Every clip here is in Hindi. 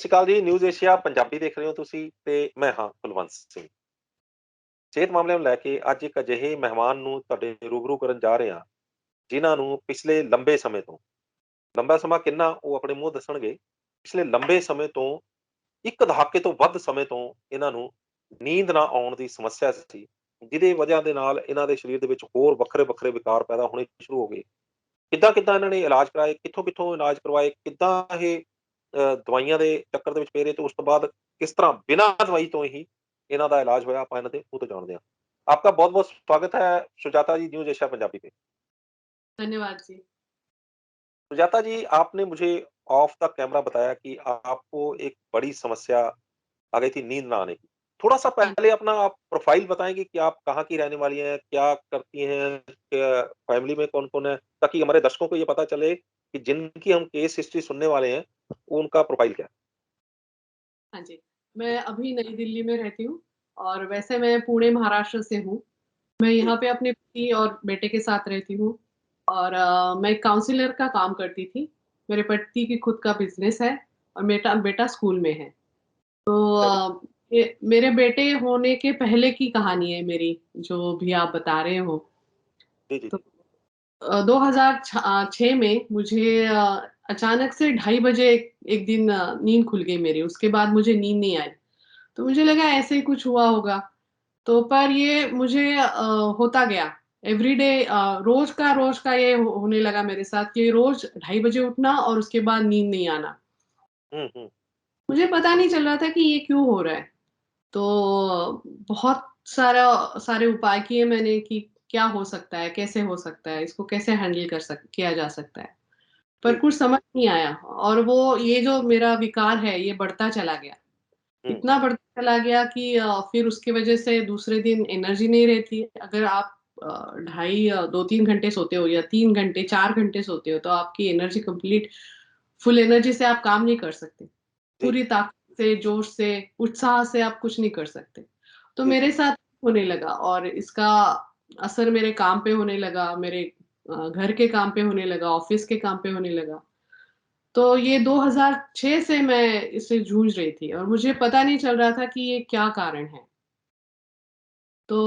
ਸਤਿ ਸ਼੍ਰੀ ਅਕਾਲ ਜੀ, ਨਿਊਜ਼ ਏਸ਼ੀਆ ਪੰਜਾਬੀ ਦੇਖ ਰਹੇ ਹੋ ਤੁਸੀਂ ਤੇ ਮੈਂ ਹਾਂ ਕੁਲਵੰਤ ਸਿੰਘ। ਸਿਹਤ ਮਾਮਲਿਆਂ ਨੂੰ ਲੈ ਕੇ ਅੱਜ ਇੱਕ ਅਜਿਹੇ ਮਹਿਮਾਨ ਨੂੰ ਤੁਹਾਡੇ ਰੂਬਰੂ ਕਰਨ ਜਾ ਰਹੇ ਹਾਂ, ਜਿਨ੍ਹਾਂ ਨੂੰ ਪਿਛਲੇ ਲੰਬੇ ਸਮੇਂ ਤੋਂ, ਲੰਬਾ ਸਮਾਂ ਕਿੰਨਾ ਉਹ ਆਪਣੇ ਮੂੰਹ ਦੱਸਣਗੇ, ਪਿਛਲੇ ਲੰਬੇ ਸਮੇਂ ਤੋਂ 1 ਦਹਾਕੇ ਤੋਂ ਵੱਧ ਸਮੇਂ ਤੋਂ ਇਹਨਾਂ ਨੂੰ ਨੀਂਦ ਨਾ ਆਉਣ ਦੀ ਸਮੱਸਿਆ ਸੀ, ਜਿਹਦੀ ਵਜ੍ਹਾ ਦੇ ਨਾਲ ਇਹਨਾਂ ਦੇ ਸਰੀਰ ਦੇ ਵਿੱਚ ਹੋਰ ਵੱਖਰੇ-ਵੱਖਰੇ ਵਿਕਾਰ ਪੈਦਾ ਹੋਣੇ ਸ਼ੁਰੂ ਹੋ ਗਏ। ਕਿੱਦਾਂ-ਕਿੱਦਾਂ ਇਹਨਾਂ ਨੇ ਇਲਾਜ ਕਰਾਏ, ਕਿੱਥੋਂ-ਕਿੱਥੋਂ ਇਲਾਜ ਕਰਵਾਏ, ਕਿੱਦਾਂ ਇਹ ਦਵਾਈਆਂ ਦੇ ਚੱਕਰ ਦੇ ਵਿੱਚ ਪਏ ਰਹੇ ਤੇ ਉਸ ਤੋਂ ਬਾਅਦ ਕਿਸ ਤਰ੍ਹਾਂ ਬਿਨਾਂ ਦਵਾਈ ਤੋਂ ਹੀ ਇਹਨਾਂ ਦਾ ਇਲਾਜ ਹੋਇਆ, ਆਪਾਂ ਇਹਨਾਂ ਦੇ ਮੂੰਹ ਤੋਂ ਜਾਣਦੇ ਹਾਂ। आपका बहुत-बहुत स्वागत है सुजाता जी न्यूज़ एशिया पंजाबी पे। धन्यवाद जी। सुजाता जी, आपने मुझे ऑफ द कैमरा बताया कि आपको एक बड़ी समस्या आ गई थी नींद ना आने की। थोड़ा-सा हाँ, पहले अपना आप प्रोफ़ाइल बताएँगे कि आप कहाँ की रहने वाली हैं? क्या करती हैं? फैमिली में कौन-कौन है? ताकि हमारे दर्शकों को ये पता चले कि जिनकी हम केस हिस्ट्री सुनने वाले हैं, उनका प्रोफ़ाइल क्या है? हाँ जी। मैं अभी नई दिल्ली में रहती हूँ और वैसे मैं पुणे महाराष्ट्र से हूँ। मैं जी, यहाँ पे अपने पति और बेटे के साथ रहती हूँ और मैं काउंसलर का काम करती थी। मेरे पति की खुद का बिज़नेस है और बेटा बेटा स्कूल में है। तो चलिए। ये मेरे बेटे होने के पहले की कहानी है मेरी, जो भी आप बता रहे हो। जी, जी, तो जी। 2006 में मुझे अचानक से 2:30 बजे एक एक दिन नींद खुल गई मेरी, उसके बाद मुझे नींद नहीं आई। तो मुझे लगा ऐसे ही कुछ हुआ होगा। तो पर ये मुझे होता गया। एवरीडे रोज़ का ये होने लगा मेरे साथ कि रोज़ 2:30 बजे उठना और उसके बाद नींद नहीं आना। हुँ, हुँ। मुझे पता नहीं चल रहा था कि ये क्यों हो रहा है। तो बहुत सारे उपाय किए मैंने कि क्या हो सकता है, कैसे हो सकता है, इसको कैसे हैंडल किया जा सकता है। पर जी। कुछ समझ नहीं आया और वो ये जो मेरा विकार है, ये बढ़ता चला गया। हुँ, इतना बढ़ता चला गया कि फिर उसकी वजह से दूसरे दिन एनर्जी नहीं रहती। अगर आप 2-3 घंटे सोते हो या 3 घंटे, 4 घंटे सोते हो, तो आपकी एनर्जी कंप्लीट फुल एनर्जी से आप काम नहीं कर सकते। जी, पूरी ताकत से, जोश से, उत्साह से आप कुछ नहीं कर सकते। तो जी, मेरे जी। साथ होने लगा और इसका असर मेरे काम पे होने लगा, मेरे घर के काम पे होने लगा, ऑफ़िस के काम पे होने लगा। तो ये 2006 से मैं इससे जूझ रही थी और मुझे पता नहीं चल रहा था कि ये क्या कारण है। तो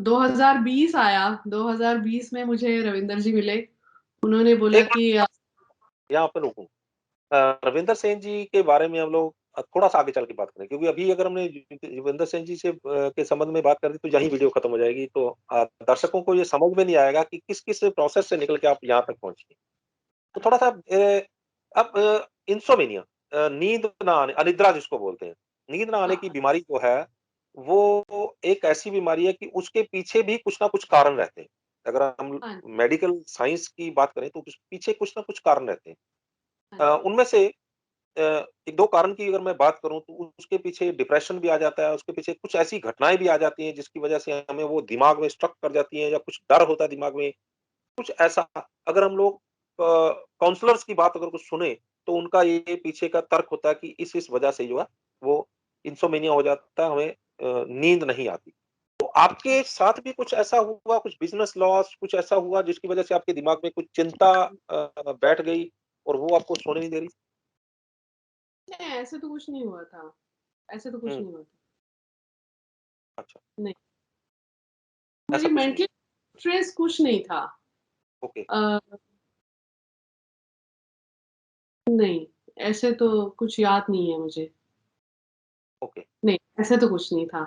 2020 आया, 2020 में मुझे रविंदर जी मिले। उन्होंने बोला एक कि मिनट यहाँ पे रोकूँ। रविंदर सेन जी के बारे में हम लोग थोड़ा-सा आगे चल के बात करें, क्योंकि अभी अगर हमने रविंदर सेन जी से के संबंध में बात कर दी तो यहीं वीडियो खत्म हो जाएगी। तो दर्शकों को ये समझ में नहीं आएगा कि किस-किस प्रोसेस से निकल के आप यहाँ तक पहुँची। तो थोड़ा-सा अब इंसोम्निया, नींद ना आने, अनिद्रा जिसको बोलते हैं। नींद ना आने की हाँ, बीमारी जो है, वो एक ऐसी बीमारी है कि उसके पीछे भी कुछ ना कुछ कारण रहते हैं। अगर हम हाँ, मेडिकल साइंस की बात करें तो उस पीछे कुछ ना कुछ कारण रहते हैं। हाँ जी। उनमें से 1-2 कारण की अगर मैं बात करूँ तो उसके पीछे डिप्रेशन भी आ जाता है, उसके पीछे कुछ ऐसी घटनाएँ भी आ जाती हैं जिसकी वजह से हमें वो दिमाग में स्ट्रक कर जाती हैं, या कुछ डर होता है दिमाग में, कुछ ऐसा। अगर हम लोग काउंसलर्स की बात अगर कुछ सुने, तो उनका ये पीछे का तर्क होता है कि इस वजह से जो है वो इंसोम्निया हो जाता है, हमें नींद नहीं आती। तो आपके साथ भी कुछ ऐसा हुआ, कुछ बिज़नेस लॉस कुछ ऐसा हुआ जिसकी वजह से आपके दिमाग में कुछ चिंता बैठ गई और वो आपको सोने नहीं दे रही? नहीं, ऐसे तो कुछ नहीं हुआ था। ऐसे तो कुछ हुँ, नहीं हुआ था। अच्छा, नहीं, ऐसा मुझे कुछ नहीं। मेंटली स्ट्रेस कुछ नहीं था। ओके, अ, नहीं, ऐसे तो कुछ याद नहीं है मुझे। ओके, नहीं, ऐसे तो कुछ नहीं था।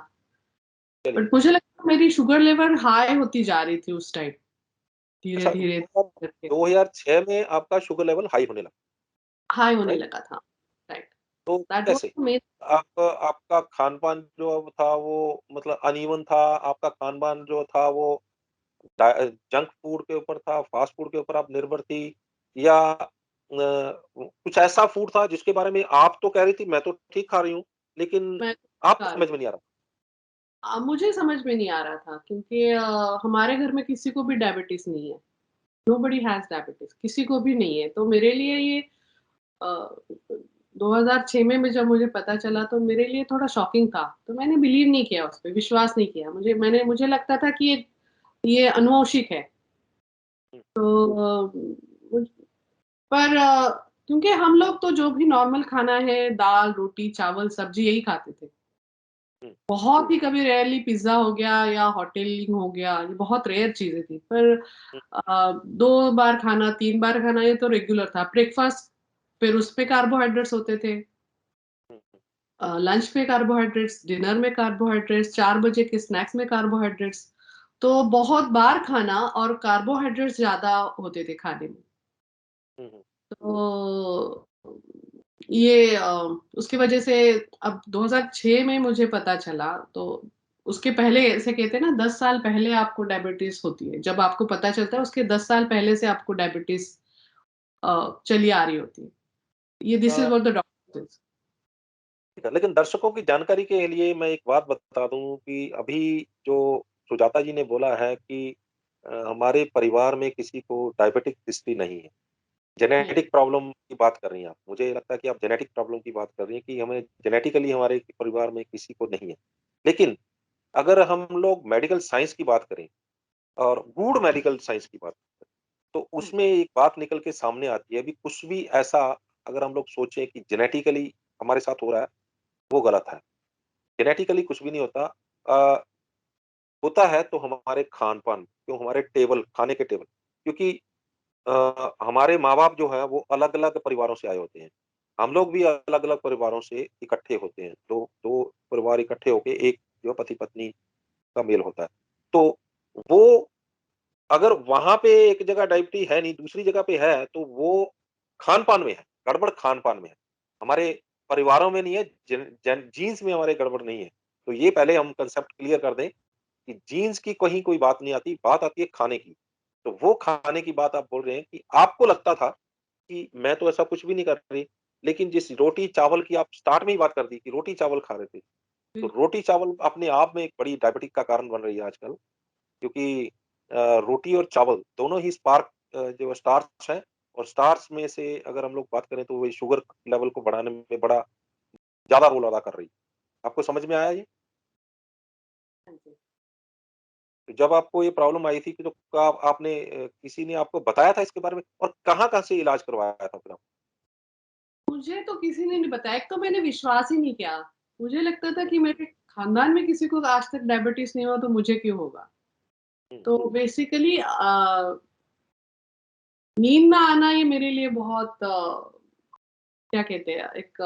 चलिए। बट मुझे लगता है मेरी शुगर लेवल हाई होती जा रही थी उस टाइम, अच्छा, धीरे-धीरे करके 2006 में आपका शुगर लेवल हाई होने लगा, हाई होने राइट? लगा था। राइट, तो दैट वाज़ कैसे? द मेन आपका खान-पान जो था वो मतलब अनइवन था, आपका खान-पान जो था वो जंक फूड के ऊपर था, फास्ट फूड के ऊपर आप निर्भर थी, या कुछ ऐसा फूड था जिसके बारे में आप तो कह रही थी मैं तो ठीक खा रही हूँ, लेकिन मैं आपको खा रही समझ में नहीं आ रहा? मुझे समझ में नहीं आ रहा था क्योंकि हमारे घर में किसी को भी डायबिटीज़ नहीं है। नोबडी हैज़ डायबिटीज़ किसी को भी नहीं है। तो मेरे लिए ये अ, 2006 में जब मुझे पता चला तो मेरे लिए थोड़ा शॉकिंग था। तो मैंने बिलीव नहीं किया उस पे, विश्वास नहीं किया। मुझे लगता था कि ये अनुवंशिक है। हुँ, तो मुझ पर क्योंकि हम लोग तो जो भी नॉर्मल खाना है, दाल, रोटी, चावल, सब्जी यही खाते थे। हुँ, बहुत ही कभी रेयरली पिज़्ज़ा हो गया या होटलिंग हो गया, ये बहुत रेयर चीज़ें थी। पर हुँ, 2 बार खाना, 3 बार खाना ये तो रेगुलर था। ब्रेकफ़ास्ट फिर उस पे कार्बोहाइड्रेट्स होते थे। हुँ, हुँ। लंच में कार्बोहाइड्रेट्स, डिनर में कार्बोहाइड्रेट्स, 4 बजे के स्नैक्स में कार्बोहाइड्रेट्स। तो बहुत बार खाना और कार्बोहाइड्रेट्स ज़्यादा होते थे खाने में। हुँ, हुँ। तो ये उसकी वजह से अब 2006 में मुझे पता चला, तो उसके पहले ऐसे कहते हैं ना 10 साल पहले आपको डायबिटीज़ होती है। जब आपको पता चलता है उसके 10 साल पहले से आपको डायबिटीज़ चली आ रही होती है। ये this is a, what the doctor says. ठीक है, लेकिन दर्शकों की जानकारी के लिए मैं एक बात बता दूँ कि अभी जो सुजाता जी ने बोला है कि हमारे परिवार में किसी को डायबिटिक हिस्ट्री नहीं है। यस, जेनेटिक प्रॉब्लम की बात कर रही हैं आप। मुझे लगता है कि आप जेनेटिक प्रॉब्लम की बात कर रही हैं कि हमें जेनेटिकली हमारे परिवार में किसी को नहीं है। लेकिन अगर हम लोग मेडिकल साइंस की बात करें और गूढ़ मेडिकल साइंस की बात करें, तो हुँ, उसमें एक बात निकल के सामने आती है, अभी कुछ भी ऐसा अगर हम लोग सोचें कि जेनेटिकली हमारे साथ हो रहा है, वो गलत है। जेनेटिकली कुछ भी नहीं होता। अ, होता है तो हमारे खान-पान, क्यों हमारे टेबल खाने के टेबल क्योंकि हमारे माँ-बाप जो हैं वो अलग-अलग परिवारों से आए होते हैं। हम लोग भी अलग-अलग परिवारों से इकट्ठे होते हैं। 2 परिवार इकट्ठे होके एक जो पति-पत्नी का मेल होता है। तो वो अगर वहाँ पे एक जगह डायबिटी है नहीं, दूसरी जगह पे है, तो वो खान-पान में है, गड़बड़ खान-पान में है। हमारे परिवारों में नहीं है, जिन जन जीन्स में हमारे गड़बड़ नहीं है। तो ये पहले हम कांसेप्ट क्लियर कर दें कि जीन्स की कहीं कोई बात नहीं आती, बात आती है खाने की। तो वो खाने की बात आप बोल रहे हैं कि आपको लगता था कि मैं तो ऐसा कुछ भी नहीं कर रही, लेकिन जिस रोटी-चावल की आप स्टार्ट में ही बात कर दी कि रोटी-चावल खा रहे थे। तो बिल्कुल। रोटी-चावल अपने आप में एक बड़ी डायबिटिक का कारण बन रही है आजकल, क्योंकि रोटी और चावल दोनों ही जो स्टार्च है और स्टार्च में से अगर हम लोग बात करें तो वो शुगर लेवल को बढ़ाने में बड़ा ज़्यादा रोल अदा कर रही है। आपको समझ में आया ये? हाँ जी। तो जब आपको ये प्रॉब्लम आई थी कि तो आपने किसी ने आपको बताया था इसके बारे में और कहाँ-कहाँ से इलाज करवाया था फिर आप? मुझे तो किसी ने नहीं बताया, एक तो मैंने विश्वास ही नहीं किया। मुझे लगता था हुँ, कि मेरे खानदान में किसी को आज तक डायबिटीज़ नहीं हुआ तो मुझे क्यों होगा? हुँ, तो बेसिकली नींद ना आना ये मेरे लिए बहुत क्या कहते हैं एक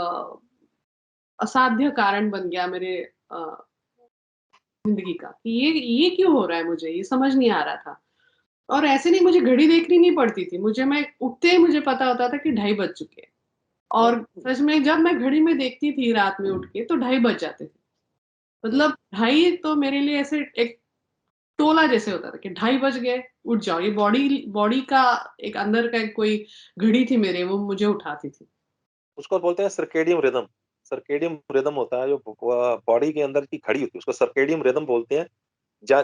असाध्य कारण बन गया मेरे अ, ज़िंदगी का कि ये क्यों हो रहा है मुझे? ये समझ नहीं आ रहा था। और ऐसे नहीं मुझे घड़ी देखनी नहीं पड़ती थी। मैं उठते ही मुझे पता होता था कि ढाई बज चुके हैं। और हुँ। सच में जब मैं घड़ी में देखती थी रात में उठ के तो ढाई बज जाते थे। हुँ, मतलब ढाई तो मेरे लिए ऐसे एक टोला जैसे होता था कि ढाई बज गए, उठ जाओ। ये बॉडी बॉडी का एक अंदर का एक कोई घड़ी थी मेरे, वो मुझे उठाती थी। उसको बोलते हैं सर्केडियन रिदम। सर्केडियन रिदम होता है जो बॉडी के अंदर की घड़ी होती है, उसको सर्केडियन रिदम बोलते हैं।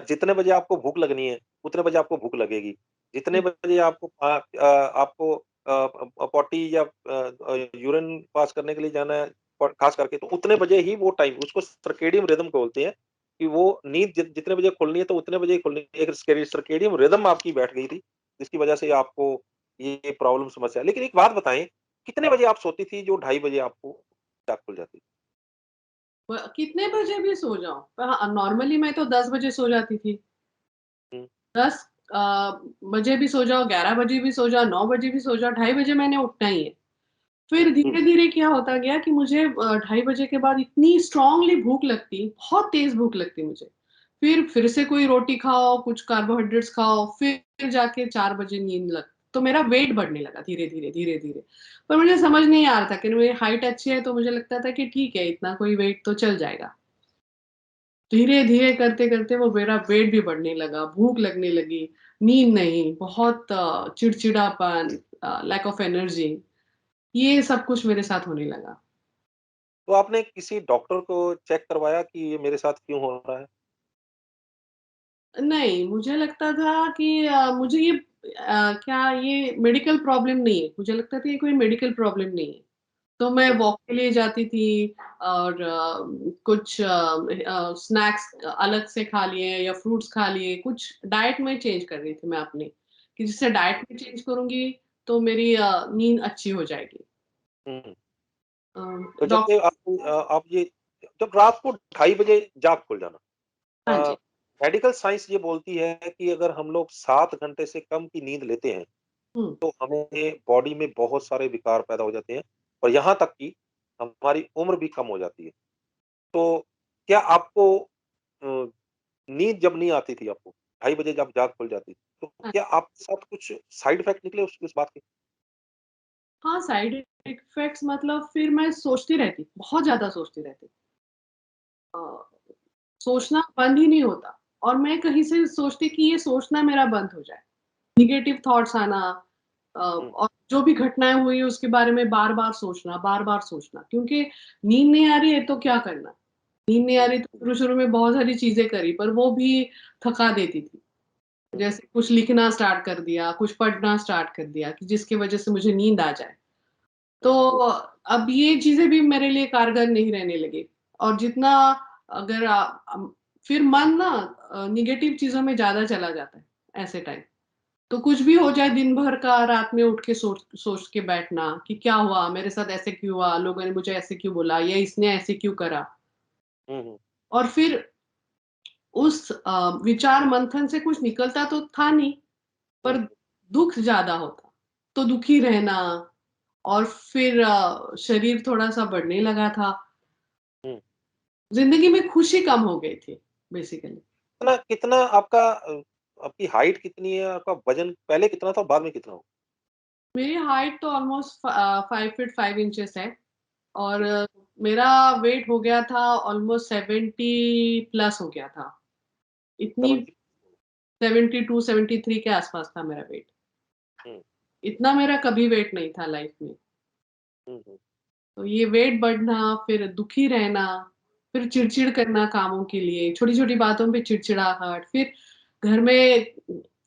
जितने बजे आपको भूख लगनी है, उतने बजे आपको भूख लगेगी। जितने जी, बजे आपको पॉटी या यूरिन पास करने के लिए जाना है, और खास करके तो उतने बजे ही वो टाइम उसको सर्केडियन रिदम बोलते हैं कि वो नींद जितने बजे खुलनी है तो उतने बजे ही खुलनी है। एक सर्केडियन रिदम आपकी बैठ गई थी, जिसकी वजह से आपको ये प्रॉब्लम समस्या लेकिन एक बात बताएँ, कितने बजे आप सोती थी जो ढाई बजे आपको आँख खुल जाती? कितने बजे भी सो जाओ। हाँ, नॉर्मली मैं तो 10 बजे सो जाती थी। हुँ, 10 बजे भी सो जाओ, 11 बजे भी सो जाओ, 9 बजे भी सो जाओ, ढाई बजे मैंने उठना ही है। हुँ, फिर धीरे-धीरे क्या होता गया कि मुझे ढाई बजे के बाद इतनी स्ट्रॉन्गली भूख लगती, बहुत तेज़ भूख लगती मुझे। फिर से कोई रोटी खाओ, कुछ कार्बोहाइड्रेट्स खाओ, फिर जाके 4 बजे नींद तो मेरा वेट बढ़ने लगा धीरे-धीरे, धीरे-धीरे। पर मुझे समझ नहीं आ रहा था कि मेरी हाइट अच्छी है तो मुझे लगता था कि ठीक है, इतना कोई वेट तो चल जाएगा। धीरे-धीरे करते-करते वो मेरा वेट भी बढ़ने लगा, भूख लगने लगी, नींद नहीं, बहुत चिड़चिड़ापन, लैक ऑफ एनर्जी, ये सब कुछ मेरे साथ होने लगा। तो आपने किसी डॉक्टर को चेक करवाया कि ये मेरे साथ क्यों हो रहा है? नहीं, मुझे लगता था कि मुझे ये क्या ये मेडिकल प्रॉब्लम नहीं है, मुझे लगता था ये कोई मेडिकल प्रॉब्लम नहीं है। तो मैं हुँ, वॉक के लिए जाती थी और कुछ स्नैक्स अलग से खा लिए या फ्रूट्स खा लिए, कुछ डाइट में चेंज कर रही थी मैं अपनी, कि जिससे डाइट हुँ, में चेंज करूँगी तो मेरी नींद अच्छी हो जाएगी। हुँ। अ, तो जब डॉक ये आप ये जब रात को 2:30 बजे जाग खुल जाना, हाँ अ, जी। मेडिकल साइंस ये बोलती है कि अगर हम लोग 7 घंटे से कम की नींद लेते हैं, हुँ। तो हमें बॉडी में बहुत सारे विकार पैदा हो जाते हैं और यहाँ तक कि हमारी उम्र भी कम हो जाती है। तो क्या आपको नींद जब नहीं आती थी आपको, 2:30 बजे जब जाग खुल जाती थी, तो हाँ, क्या आपके साथ कुछ साइड इफेक्ट निकले उस बात के? हाँ, साइड इफ़ेक्ट्स मतलब फिर मैं सोचती रहती, बहुत ज़्यादा सोचती रहती। अ, सोचना बंद ही नहीं होता और मैं कहीं से सोचती कि ये सोचना मेरा बंद हो जाए। नेगेटिव थॉट्स आना हुँ, और जो भी घटनाएँ हुई उसके बारे में बार-बार सोचना, बार-बार सोचना क्योंकि नींद नहीं आ रही है तो क्या करना? नींद नहीं आ हुँ, रही तो शुरू-शुरू में बहुत सारी चीज़ें करी पर वो भी थका देती थी। हुँ, जैसे कुछ लिखना स्टार्ट कर दिया, कुछ पढ़ना स्टार्ट कर दिया कि जिसकी वज़ह से मुझे नींद आ जाए। तो हुँ, अब ये चीज़ें भी मेरे लिए कारगर नहीं रहने लगी और जितना अगर फिर मन ना नेगेटिव चीज़ों में ज़्यादा चला जाता है, ऐसे टाइम। तो कुछ भी हो जाए दिन भर का रात में उठ के सोच सोच के बैठना कि क्या हुआ? मेरे साथ ऐसे क्यों हुआ? लोगों ने मुझे ऐसे क्यों बोला? या इसने ऐसे क्यों करा? हुँ, हुँ, और फिर उस विचार मंथन से कुछ निकलता तो था नहीं, हुँ, पर दुःख ज़्यादा होता। तो दुखी रहना और फिर शरीर थोड़ा-सा बढ़ने लगा था। हुँ। ज़िंदगी में खुशी कम हो गई थी बेसिकली। कितना कितना आपका आपकी हाइट कितनी है? आपका वज़न पहले कितना था और बाद में कितना हो? मेरी हाइट तो ऑलमोस्ट 5 फीट 5 इंचेस है और हुँ, मेरा वेट हो गया था ऑलमोस्ट 70 प्लस हो गया था। इतनी 70 72-73 के आसपास था मेरा वेट। हुँ, इतना मेरा कभी वेट नहीं था लाइफ में। हुँ, हुँ, तो ये वेट बढ़ना, फिर दुखी रहना, फिर चिड़चिड़ करना कामों के लिए, छोटी-छोटी बातों पे चिड़चिड़ाहट, फिर घर में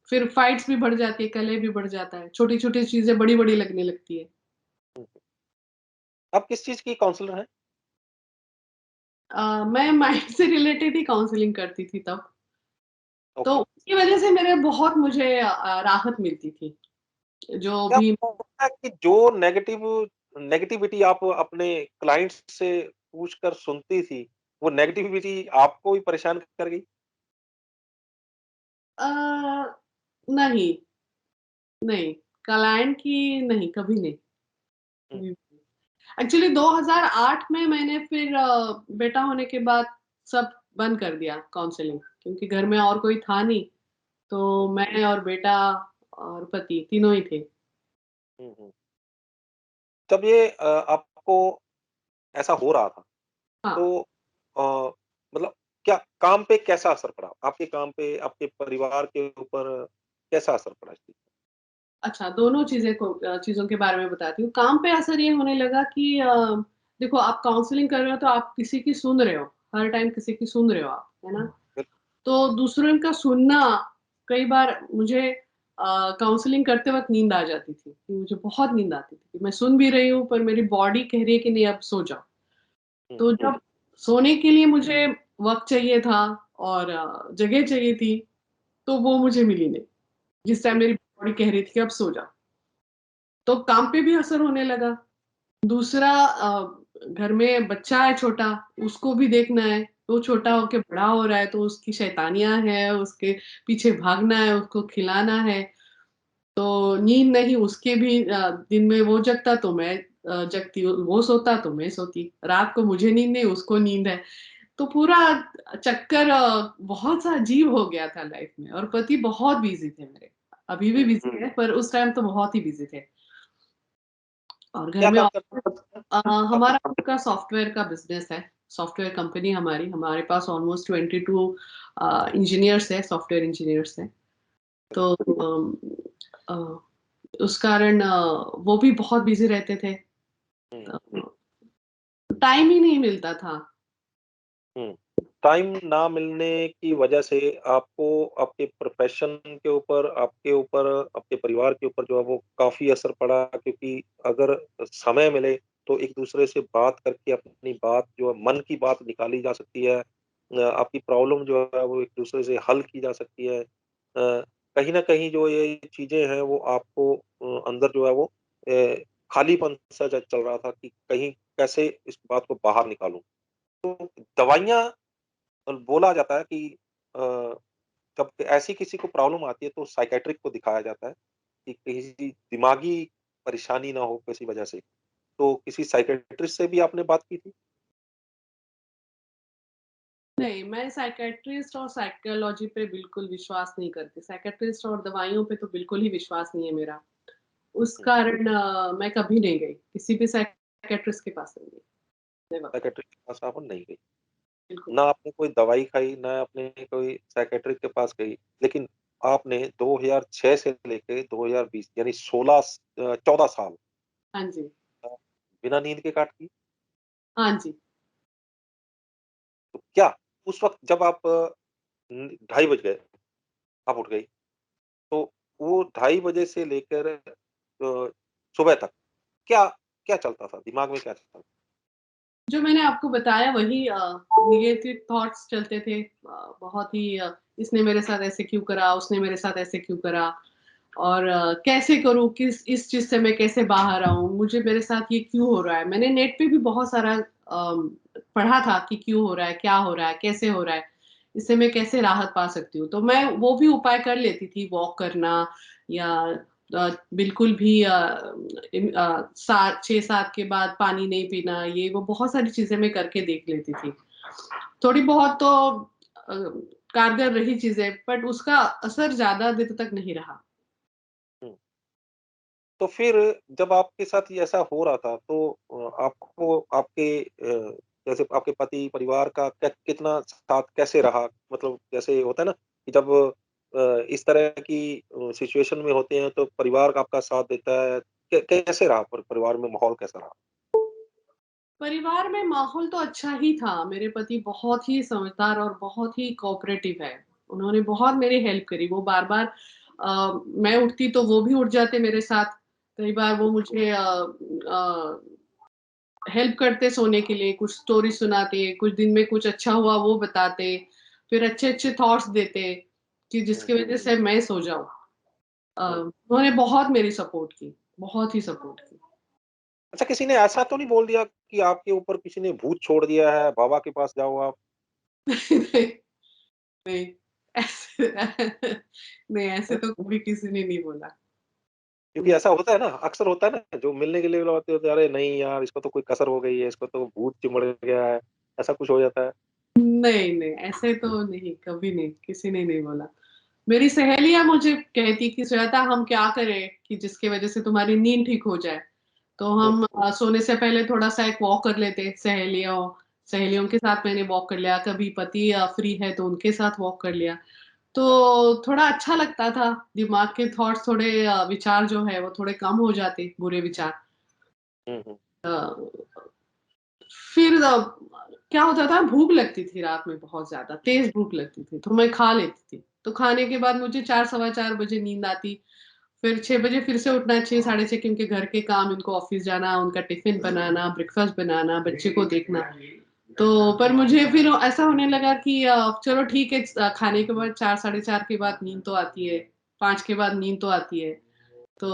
फिर फाइट्स भी बढ़ जाती है, कलह भी बढ़ जाता है। छोटी-छोटी चीज़ें बड़ी-बड़ी लगने लगती है। हुँ। आप किस चीज़ की काउंसलर हैं? मैं माइंड से रिलेटेड ही काउंसलिंग करती थी तब। तो ओके। उसकी वज़ह से मेरे बहुत मुझे राहत मिलती थी। जो क्या भी आपको लगता है कि जो नेगेटिविटी आप अपने क्लाइंट्स से पूछकर सुनती थी, वो नेगेटिविटी आपको भी परेशान कर गई? अ, नहीं, नहीं, क्लाइंट की नहीं, कभी नहीं। हुँ, हुँ। एक्चुअली 2008 में मैंने फिर बेटा होने के बाद सब बंद कर दिया काउंसलिंग क्योंकि घर में और कोई था नहीं, तो हुँ, मैं और बेटा और पति तीनों ही थे। हुँ, हुँ। जब ये आपको ऐसा हो रहा था, हाँ, तो अ, मतलब क्या काम पे कैसा असर पड़ा? आपके काम पे, आपके परिवार के ऊपर कैसा असर पड़ा इस चीज़ अच्छा दोनों चीज़ों के बारे में बताती हूँ। काम पे असर ये होने लगा कि देखो आप काउंसलिंग कर रहे हो तो आप किसी की सुन रहे हो, हर टाइम किसी की सुन रहे हो आप, है ना? का? तो दूसरों का सुनना कई बार मुझे काउंसलिंग करते वक़्त नींद आ जाती थी, कि मुझे बहुत नींद आती थी। मैं सुन भी रही हूँ पर मेरी बॉडी कह रही है कि नहीं अब सो जाओ। हुँ, तो जब सोने के लिए मुझे वक़्त चाहिए था और जगह चाहिए थी, तो वो मुझे मिली नहीं। जिस टाइम हुँ, मेरी बॉडी कह रही थी कि अब सो जाओ। तो काम पे भी असर होने लगा। दूसरा घर में बच्चा है छोटा, उसको भी देखना है। वो छोटा हुँ, होके बड़ा हो रहा है तो उसकी शैतानियाँ हैं, उसके पीछे भागना है, उसको खिलाना है। तो नींद नहीं उसके भी दिन में वो जगता तो मैं जगती हूँ, वो सोता तो मैं सोती। रात को मुझे नींद नहीं, उसको नींद है। तो पूरा चक्कर बहुत-सा अजीब हो गया था लाइफ़ में और पति बहुत बिज़ी थे मेरे। अभी भी हुँ। बिज़ी हैं, पर उस टाइम तो बहुत ही बिज़ी थे। और घर क्या में काम करते ऑफ़िस हैं? आपके हमारा खुद का सॉफ्टवेयर का बिज़नेस है। सॉफ्टवेयर कंपनी हमारी, हमारे पास ऑलमोस्ट 22 इंजीनियर्स हैं, सॉफ्टवेयर इंजीनियर्स हैं। तो अ, उस कारण वो भी बहुत बिज़ी रहते थे। हुँ, अ, टाइम ही नहीं मिलता था। हुँ। टाइम ना मिलने की वजह से आपको आपके प्रोफ़ेशन के ऊपर, आपके ऊपर, आपके परिवार के ऊपर जो है वो काफ़ी असर पड़ा क्योंकि अगर समय मिले तो एक-दूसरे से बात करके अपनी बात जो है मन की बात निकाली जा सकती है। आपकी प्रॉब्लम जो है वो एक-दूसरे से हल की जा सकती है। कहीं न कहीं जो ये चीज़ें हैं वो आपको अंदर जो है वो खालीपन-सा चल रहा था कि कहीं कैसे इस बात को बाहर निकालूँ। तो दवाइयाँ बोला जाता है कि अ, जब ऐसी किसी को प्रॉब्लम आती है तो साइकियाट्रिक को दिखाया जाता है कि किसी दिमागी परेशानी ना हो किसी वजह से। तो किसी साइकियाट्रिस्ट से भी आपने बात की थी? नहीं, मैं साइकियाट्रिस्ट और साइकोलॉजी पे बिल्कुल विश्वास नहीं करती। साइकियाट्रिस्ट और दवाइयों पे तो बिल्कुल ही विश्वास नहीं है मेरा। उस हुँ, कारण मैं कभी नहीं गई, किसी भी साइकियाट्रिस्ट के पास नहीं गई, नेवर, साइकियाट्रिस्ट के पास आप नहीं गई। बिल्कुल। ना आपने कोई दवाई खाई, ना आपने कोई साइकियाट्रिस्ट के पास गई, लेकिन आपने 2006 से लेके 2020 यानी 14 साल हाँ जी, अ, बिना नींद के काट दी। हाँ जी। तो क्या उस वक़्त जब आप ढाई बज गए, आप उठ गई, तो वो ढाई बजे से लेकर सुबह तक क्या क्या चलता था? दिमाग में क्या चलता था? जो मैंने आपको बताया वही नेगेटिव थॉट्स चलते थे। बहुत ही इसने मेरे साथ ऐसे क्यों करा, उसने मेरे साथ ऐसे क्यों करा और कैसे करूँ, किस इस चीज़ से मैं कैसे बाहर आऊँ? मुझे मेरे साथ ये क्यों हो रहा है? मैंने नेट पे भी बहुत सारा पढ़ा था कि क्यों हो रहा है, क्या हो रहा है, कैसे हो रहा है? इससे मैं कैसे राहत पा सकती हूँ? तो मैं वो भी उपाय कर लेती थी, वॉक करना या बिल्कुल भी 7 6-7 के बाद पानी नहीं पीना, ये वो बहुत सारी चीज़ें मैं करके देख लेती थी। थोड़ी बहुत तो अ, कारगर रही चीज़ें, बट उसका असर ज़्यादा देर तक नहीं रहा। हुँ। तो फिर जब आपके साथ ये ऐसा हो रहा था तो आपको आपके जैसे आपके पति, परिवार का कितना साथ कैसे रहा? मतलब जैसे होता है ना कि जब इस तरह की सिचुएशन में होते हैं तो परिवार का आपका साथ देता है। कैसे रहा परिवार में माहौल कैसा रहा? परिवार में माहौल तो अच्छा ही था। मेरे पति बहुत ही समझदार और बहुत ही कोऑपरेटिव है। उन्होंने बहुत मेरी हेल्प करी। वो बार-बार मैं उठती तो वो भी उठ जाते मेरे साथ। कई बार वो मुझे हेल्प करते सोने के लिए, कुछ स्टोरी सुनाते, कुछ दिन में कुछ अच्छा हुआ वो बताते, फिर अच्छे-अच्छे थॉट्स देते कि हुँ, जिसकी वज़ह से मैं सो जाऊँ। हुँ। उन्होंने बहुत मेरी सपोर्ट की, बहुत ही सपोर्ट की। अच्छा किसी ने ऐसा तो नहीं बोल दिया कि आपके ऊपर किसी ने भूत छोड़ दिया है, बाबा के पास जाओ आप? नहीं, नहीं, ऐसे नहीं, ऐसे हैं? तो कभी किसी ने नहीं बोला। क्योंकि ऐसा होता है ना, अक्सर होता है ना, जो मिलने के लिए बुलाते होते हैं, "अरे नहीं यार, इसको तो कोई कसर हो गई है, इसको तो भूत चिम्बड़ गया है।" ऐसा कुछ हो जाता है? नहीं, नहीं, ऐसे तो नहीं, कभी नहीं, किसी ने नहीं बोला। मेरी सहेलियाँ मुझे कहती कि श्वेता हम क्या करें कि जिसकी वज़ह से तुम्हारी नींद ठीक हो जाए? तो हुँ, हम सोने से पहले थोड़ा-सा एक वॉक कर लेते, सहेलियों सहेलियों के साथ मैंने वॉक कर लिया, कभी पति फ्री है तो उनके साथ वॉक कर लिया। तो थोड़ा अच्छा लगता था, दिमाग के थॉट्स थोड़े विचार जो है वो थोड़े कम हो जाते, बुरे विचार। हुँ, हुँ, अ, फिर क्या होता था भूख लगती थी रात में बहुत ज़्यादा, तेज़ भूख लगती थी, तो मैं खा लेती थी। तो खाने के बाद मुझे 4 सवा 4 बजे नींद आती, फिर 6 बजे फिर से उठना 6 साढ़े 6 क्योंकि घर के काम, इनको ऑफ़िस जाना, उनका टिफ़िन बनाना, ब्रेकफ़ास्ट बनाना, बच्चे को देखना। तो पर मुझे फिर ऐसा होने लगा कि चलो ठीक है खाने के बाद 4 साढ़े 4 के बाद नींद तो आती है, 5 के बाद नींद तो आती है। तो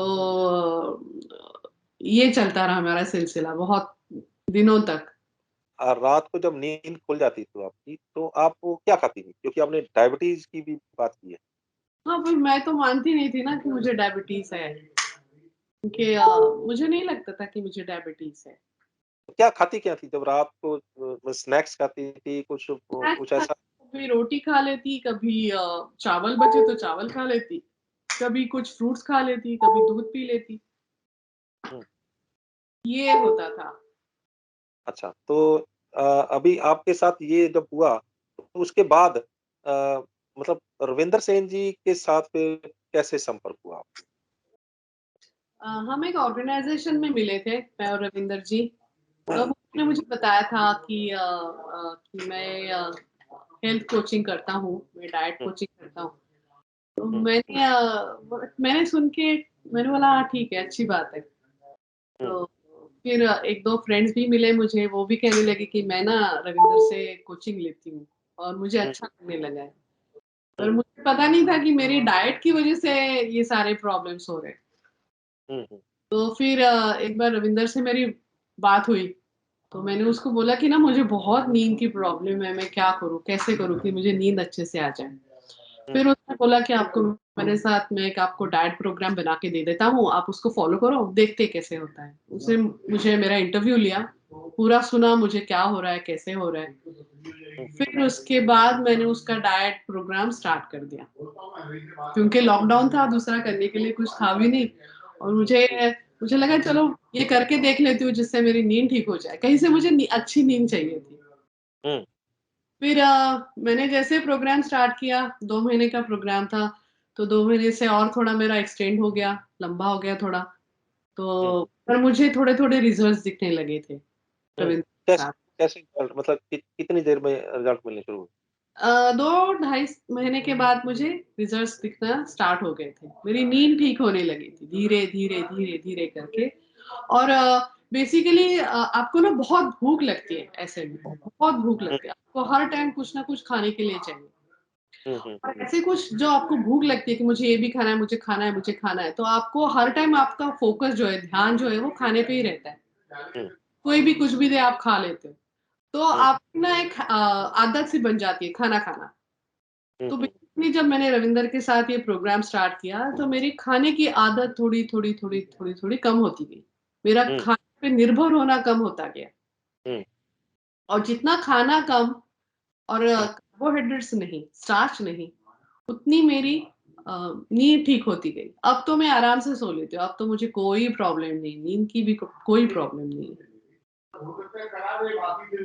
ये चलता रहा हमारा सिलसिला बहुत दिनों तक। और रात को जब नींद खुल जाती थी आपकी, तो आप वो क्या खाती थी? क्योंकि आपने डायबिटीज़ की भी बात की है। हाँ, पर मैं तो मानती नहीं थी ना कि मुझे डायबिटीज़ है, क्योंकि मुझे नहीं लगता था कि मुझे डायबिटीज़ है। तो क्या खाती क्या थी जब रात को स्नैक्स खाती थी, स्नैक्स कुछ ऐसा? खाती, कभी रोटी खा लेती, कभी चावल बचे तो चावल खा लेती, कभी कुछ फ्रूट्स खा लेती, कभी दूध पी लेती, हुँ, ये होता था। अच्छा तो अभी आपके साथ ये जब हुआ, तो उसके बाद मतलब रविंदर सेन जी के साथ फिर कैसे संपर्क हुआ आपका? हम एक ऑर्गेनाइज़ेशन में मिले थे, मैं और रविंदर जी। तो उन्होंने मुझे बताया था कि मैं हेल्थ कोचिंग करता हूँ, मैं डाइट हुँ, कोचिंग करता हूँ। तो हुँ, मैंने सुन के मैंने बोला हाँ ठीक है, अच्छी बात है। हुँ, तो फिर 1-2 फ्रेंड्स भी मिले मुझे, वो भी कहने लगे कि मैं ना रविंदर से कोचिंग लेती हूँ और मुझे हुँ, अच्छा लगने लगा है। पर हुँ, मुझे पता नहीं था कि मेरी डाइट की वज़ह से ये सारे प्रॉब्लम्स हो रहे हैं। हुँ, हुँ। तो फिर एक बार रविंदर से मेरी बात हुई, तो मैंने उसको बोला कि ना मुझे बहुत नींद की प्रॉब्लम है, मैं क्या करूँ? कैसे करूँ कि मुझे नींद अच्छे से आ जाए? हुँ, फिर उसने बोला कि आपको मेरे साथ मैं एक आपको डाइट प्रोग्राम बना के दे देता हूँ, आप उसको फ़ॉलो करो, देखते हैं कैसे होता है। उसने मुझे मेरा इंटरव्यू लिया, पूरा सुना मुझे क्या हो रहा है, कैसे हो रहा है। हुँ, फिर उसके बाद मैंने उसका डाइट प्रोग्राम स्टार्ट कर दिया। क्योंकि लॉकडाउन था, दूसरा करने के लिए कुछ था भी नहीं और मुझे जी। मुझे लगा चलो ये करके देख लेती हूँ जिससे मेरी नींद ठीक हो जाए। कहीं से मुझे अच्छी नींद चाहिए थी। हुँ, फिर मैंने जैसे प्रोग्राम स्टार्ट किया, 2 महीने का प्रोग्राम था, तो 2 महीने से और थोड़ा मेरा एक्सटेंड हो गया, लंबा हो गया थोड़ा। हुँ, तो पर मुझे थोड़े-थोड़े रिज़ल्ट्स दिखने लगे थे, हुँ। रविंद्र के कैसे साथ। कैसे रिज़ल्ट मतलब कितनी देर में रिज़ल्ट मिलने शुरू हुए? 2 ढाई महीने के बाद मुझे रिज़ल्ट्स दिखना स्टार्ट हो गए थे। मेरी नींद ठीक होने लगी थी, धीरे-धीरे, धीरे-धीरे करके और बेसिकली आपको ना बहुत भूख लगती है ऐसे में, बहुत भूख हुँ, लगती है। आपको हर टाइम कुछ ना कुछ खाने के लिए चाहिए। हुँ, हुँ, और ऐसे कुछ जो आपको भूख लगती है कि मुझे ये भी खाना है, मुझे खाना है, मुझे खाना है, तो आपको हर टाइम आपका फ़ोकस जो है, ध्यान जो है वो खाने पे ही रहता है। हुँ, कोई भी कुछ भी दे आप खा लेते हो। तो हुँ, आपकी ना एक आदत सी बन जाती है खाना खाना। हुँ, तो हुँ, बेसिकली जब मैंने रविंदर के साथ ये प्रोग्राम स्टार्ट किया, तो मेरी खाने की आदत थोड़ी-थोड़ी कम होती गई। मेरा हुँ, खाने पे निर्भर होना कम होता गया हुँ, और जितना खाना कम और हुँ। कार्बोहाइड्रेट्स नहीं, स्टार्च नहीं, उतनी मेरी अ, नींद ठीक होती गई। अब तो मैं आराम से सो लेती हूँ, अब तो मुझे कोई प्रॉब्लम नहीं, नींद की भी कोई प्रॉब्लम नहीं है।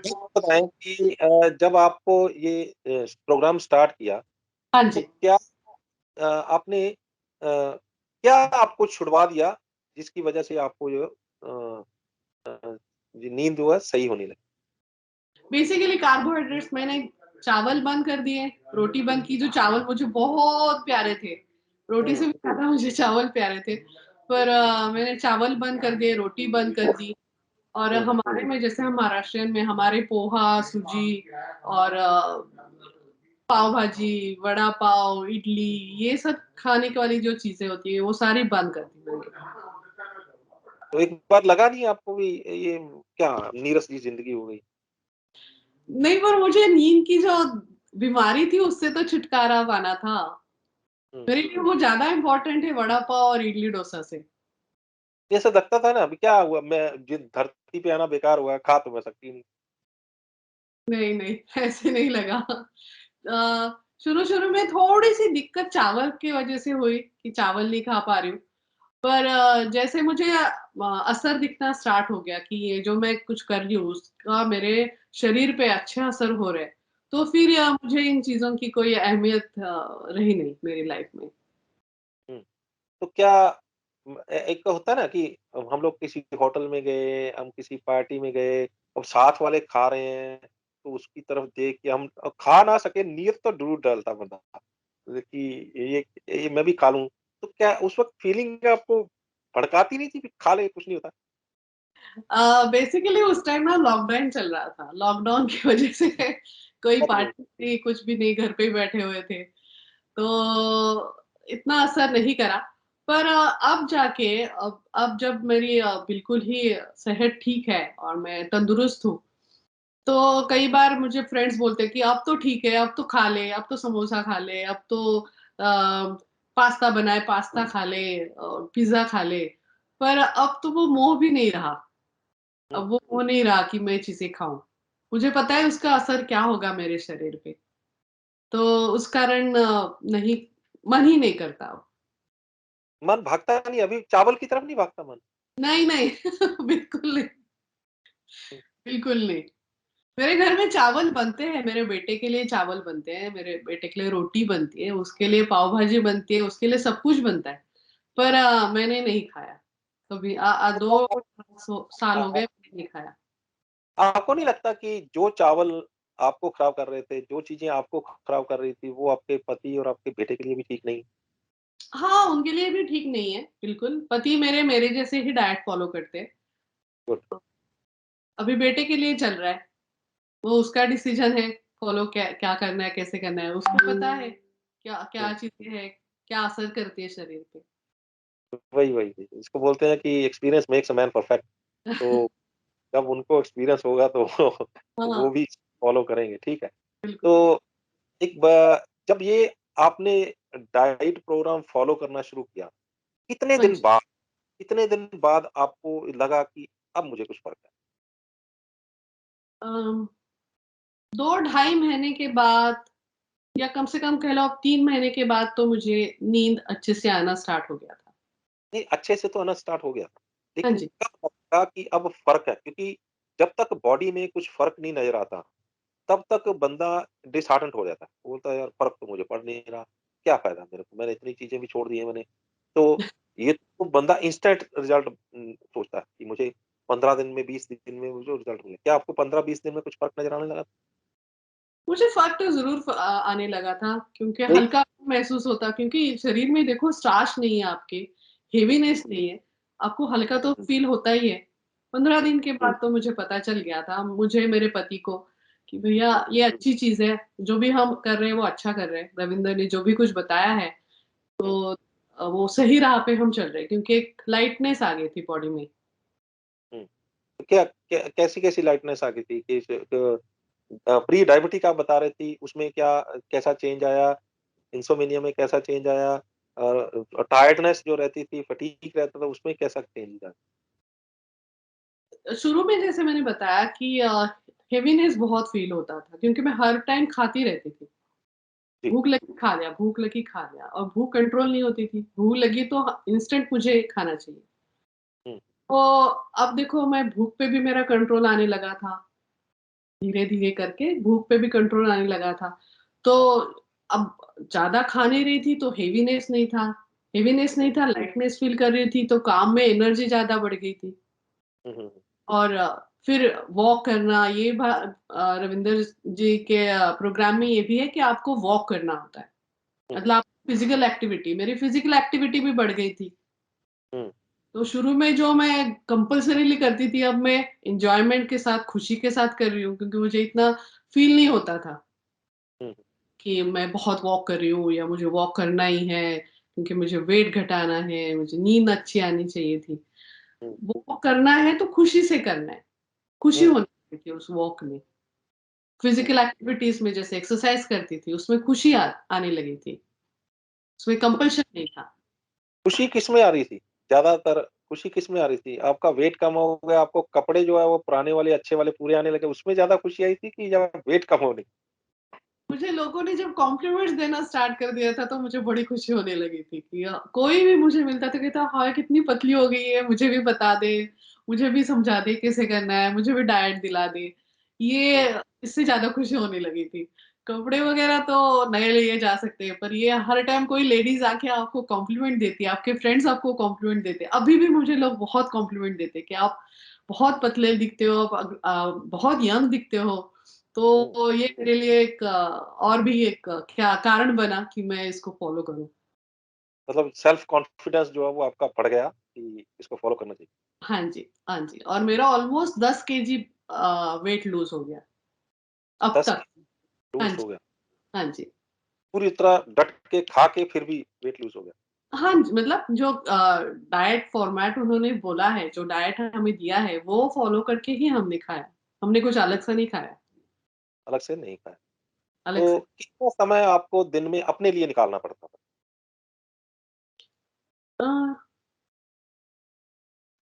ये बताएँ कि जब आपको ये प्रोग्राम स्टार्ट किया, हाँ तो जी। क्या आपने क्या आपको छुड़वा दिया, जिसकी वजह से आपको जो जी नींद जो है सही होने लगी? बेसिकली कार्बोहाइड्रेट्स मैंने चावल बंद कर दिए, रोटी बंद की, जो चावल मुझे बहुत प्यारे थे। रोटी हुँ, से भी ज़्यादा मुझे चावल प्यारे थे। पर मैंने चावल बंद कर दिए, रोटी बंद कर दी और हुँ, हमारे में जैसे हम महाराष्ट्रियन में हमारे पोहा, सूजी और पाव भाजी, वड़ा पाव, इडली ये सब खाने की वाली जो चीज़ें होती हैं, वो सारी बंद कर दी मैंने। तो एक बार लगा नहीं आपको भी ये क्या नीरस सी ज़िंदगी हो गई? नहीं, पर मुझे नींद की जो बीमारी थी उससे तो छुटकारा पाना था। हुँ, मेरे लिए वो ज़्यादा इम्पोर्टेंट है वड़ा पाव और इडली डोसा से। जैसे लगता था ना अभी क्या हुआ मैं जिस धरती पे आना बेकार हुआ, खा तो मैं सकती नहीं। नहीं, नहीं, ऐसे नहीं लगा। शुरू-शुरू में थोड़ी-सी दिक्कत चावल की वज़ह से हुई कि चावल नहीं खा पा रही हूँ। पर जैसे मुझे असर दिखना स्टार्ट हो गया कि ये जो मैं कुछ कर रही हूँ उसका मेरे शरीर पे अच्छा असर हो रहा है, तो फिर मुझे इन चीज़ों की कोई अहमियत रही नहीं मेरी लाइफ़ में। हुँ, तो क्या एक होता है ना कि हम लोग किसी होटल में गए, हम किसी पार्टी में गए, अब साथ वाले खा रहे हैं, तो उसकी तरफ देख के हम खा ना सके नीयत तो ज़रूर डालता बंदा कि ये मैं भी खा लूँ। तो क्या उस वक़्त फीलिंग आपको भड़काती नहीं थी कि खा ले कुछ नहीं होता? बेसिकली उस टाइम ना लॉकडाउन चल रहा था। लॉकडाउन की वज़ह से कोई हुँ, पार्टी नहीं, कुछ भी नहीं, घर पे ही बैठे हुए थे। तो इतना असर नहीं करा। पर अब जाके अब जब मेरी बिल्कुल ही सेहत ठीक है और मैं तंदुरुस्त हूँ, तो कई बार मुझे फ्रेंड्स बोलते हैं कि अब तो ठीक है, अब तो खा ले, अब तो समोसा खा ले, अब तो पास्ता बना है, पास्ता खा ले पिज़्ज़ा खा ले। पर अब तो वो मोह भी नहीं रहा। हुँ। अब वो हो नहीं रहा कि मैं चीज़ें खाऊँ। मुझे पता है उसका असर क्या होगा मेरे शरीर पे, तो उस कारण नहीं मन ही नहीं करता अब। मन भागता नहीं अभी चावल की तरफ नहीं भागता मन? नहीं, नहीं बिल्कुल नहीं, हुँ, बिल्कुल नहीं। मेरे घर में चावल बनते हैं, मेरे बेटे के लिए चावल बनते हैं, मेरे बेटे के लिए रोटी बनती है, उसके लिए पाव भाजी बनती है, उसके लिए सब कुछ बनता है। पर मैंने नहीं खाया कभी 2 साल हो गए मैंने नहीं खाया। आपको नहीं लगता कि जो चावल आपको खराब कर रहे थे, जो चीज़ें आपको खराब कर रही थी, वो आपके पति और आपके बेटे के लिए भी ठीक नहीं? हाँ, उनके लिए भी ठीक नहीं है, बिल्कुल। पति मेरे मेरे जैसे ही डाइट फ़ॉलो करते हैं। गुड। अभी बेटे के लिए चल रहा है, वो उसका डिसीज़न है, फ़ॉलो क्या क्या करना है, कैसे करना है, उसको पता है क्या क्या हुँ, चीज़ें हैं, क्या असर करती है शरीर पे। वही। इसको बोलते हैं कि experience makes a man perfect. तो जब उनको एक्सपीरियंस होगा तो हाँ, वो भी फॉलो करेंगे, ठीक है। बिल्कुल। तो एक ब जब ये आपने डाइट प्रोग्राम फॉलो करना शुरू किया, कितने हाँ दिन जी। बाद कितने दिन बाद आपको लगा कि अब मुझे कुछ फ़र्क है? अम, 2 ढाई महीने के बाद या कम से कम कह लो आप 3 महीने के बाद तो मुझे नींद अच्छे से आना स्टार्ट हो गया था। नहीं, अच्छे से तो आना स्टार्ट हो गया था। हाँ लेकिन जी। कब लगा कि अब फ़र्क है? क्योंकि जब तक बॉडी में कुछ फ़र्क नहीं नज़र आता, तब तक बंदा डिसहार्टेंड हो जाता है। वो बोलता है यार फ़र्क तो मुझे पड़ नहीं रहा, क्या फ़ायदा मेरे को? मैंने इतनी चीज़ें भी छोड़ दी हैं मैंने। तो ये तो बंदा इंस्टेंट रिज़ल्ट सोचता है कि मुझे 15 दिन में, 20 दिन में मुझे रिज़ल्ट मिले। क्या आपको 15-20 दिन में कुछ फ़र्क नज़र आने लगा? मुझे फ़र्क तो ज़रूर आने लगा था क्योंकि वही हल्का महसूस होता क्योंकि शरीर में देखो स्टार्च नहीं है आपके, हेवीनेस नहीं है, आपको हल्का तो हुँ, फ़ील होता ही है। 15 हुँ, दिन के बाद तो मुझे पता चल गया था, मुझे मेरे पति को कि भैया ये हुँ, अच्छी चीज़ है, जो भी हम कर रहे हैं वो अच्छा कर रहे हैं। रविंद्र ने जो भी कुछ बताया है हुँ, तो वो सही राह पे हम चल रहे हैं क्योंकि एक लाइटनेस आ गई थी बॉडी में। हुँ। तो क्या कैसी-कैसी लाइटनेस आ गई थी कि प्री डायबिटिक आप बता रही थी, उसमें क्या कैसा चेंज आया? इंसोम्निया में कैसा चेंज आया? टायर्डनेस जो रहती थी, फटीग रहता था, उसमें कैसा चेंज आया? शुरू में जैसे मैंने बताया कि हेवीनेस बहुत फ़ील होता था क्योंकि मैं हर टाइम खाती रहती थी। जी। भूख लगी खा लिया, भूख लगी खा लिया और भूख कंट्रोल नहीं होती थी। भूख लगी तो इंस्टेंट मुझे खाना चाहिए। हुँ, तो अब देखो मैं भूख पे भी मेरा कंट्रोल आने लगा था। धीरे-धीरे करके भूख पे भी कंट्रोल आने लगा था। तो अब ज़्यादा खा नहीं रही थी तो हेवीनेस नहीं था। हेवीनेस नहीं हुँ, था, लाइटनेस फ़ील कर रही थी तो काम में एनर्जी ज़्यादा बढ़ गई थी। हुँ, हुँ, और फिर वॉक करना ये रविंदर जी के प्रोग्राम में ये भी है कि आपको वॉक करना होता है। हुँ, मतलब फिज़िकल एक्टिविटी मेरी फिज़िकल एक्टिविटी भी बढ़ गई थी। हुँ, तो शुरू में जो मैं कंपल्सरीली करती थी, अब मैं एन्जॉयमेंट के साथ, खुशी के साथ कर रही हूँ क्योंकि मुझे इतना फ़ील नहीं होता था हुँ, कि मैं बहुत वॉक कर रही हूँ या मुझे वॉक करना ही है क्योंकि मुझे वेट घटाना है, मुझे नींद अच्छी आनी चाहिए थी। हुँ, वॉक करना है तो खुशी से करना है, खुशी हुँ, होनी चाहिए थी उस वॉक में। हुँ। फिज़िकल एक्टिविटीज़ में जैसे एक्सरसाइज़ करती थी, उसमें खुशी आने लगी थी, उसमें तो कंपल्शन नहीं था। खुशी किसमें आ रही थी? ज़्यादातर खुशी किसमें आ रही थी? आपका वेट कम हो गया, आपको कपड़े जो है वो पुराने वाले, अच्छे वाले पूरे आने लगे, उसमें ज़्यादा खुशी आई थी कि जब वेट कम होने मुझे लोगों ने जब कॉम्प्लीमेंट्स देना स्टार्ट कर दिया था, तो मुझे बड़ी खुशी होने लगी थी कि कोई भी मुझे मिलता था कहता, "हाय! कितनी पतली हो गई है, मुझे भी बता दे, मुझे भी समझा दे कैसे करना है, मुझे भी डाइट दिला दे।" हुँ, ये इससे ज़्यादा खुशी होने लगी थी। कपड़े वगैरह तो नए लिए जा सकते हैं, पर ये हर टाइम कोई लेडीज़ आके आपको कॉम्प्लीमेंट देती है, आपके फ्रेंड्स आपको कॉम्प्लीमेंट देते हैं। अभी भी मुझे लोग बहुत कॉम्प्लीमेंट देते हैं कि आप बहुत पतले दिखते हो, बहुत यंग दिखते हो। हुँ। तो ये मेरे लिए एक और भी एक क्या कारण बना कि मैं इसको फ़ॉलो करूँ। मतलब सेल्फ कॉन्फिडेंस जो है वो आपका बढ़ गया कि इसको फ़ॉलो करना चाहिए। हाँ जी, हाँ जी और मेरा ऑलमोस्ट 10 केजी वेट लूज़ हो गया, अब 10 तक। हाँ लूज़ जी, हो गया। हाँ जी। पूरी तरह डट के खा के फिर भी वेट लूज़ हो गया। हाँ जी, मतलब जो डाइट फ़ॉर्मेट उन्होंने बोला है, जो डाइट हमें दिया है, वो फ़ॉलो करके ही हमने खाया। हमने कुछ अलग से नहीं खाया, अलग से नहीं खाया। अलग तो से। कितना समय आपको दिन में अपने लिए निकालना पड़ता था? अ,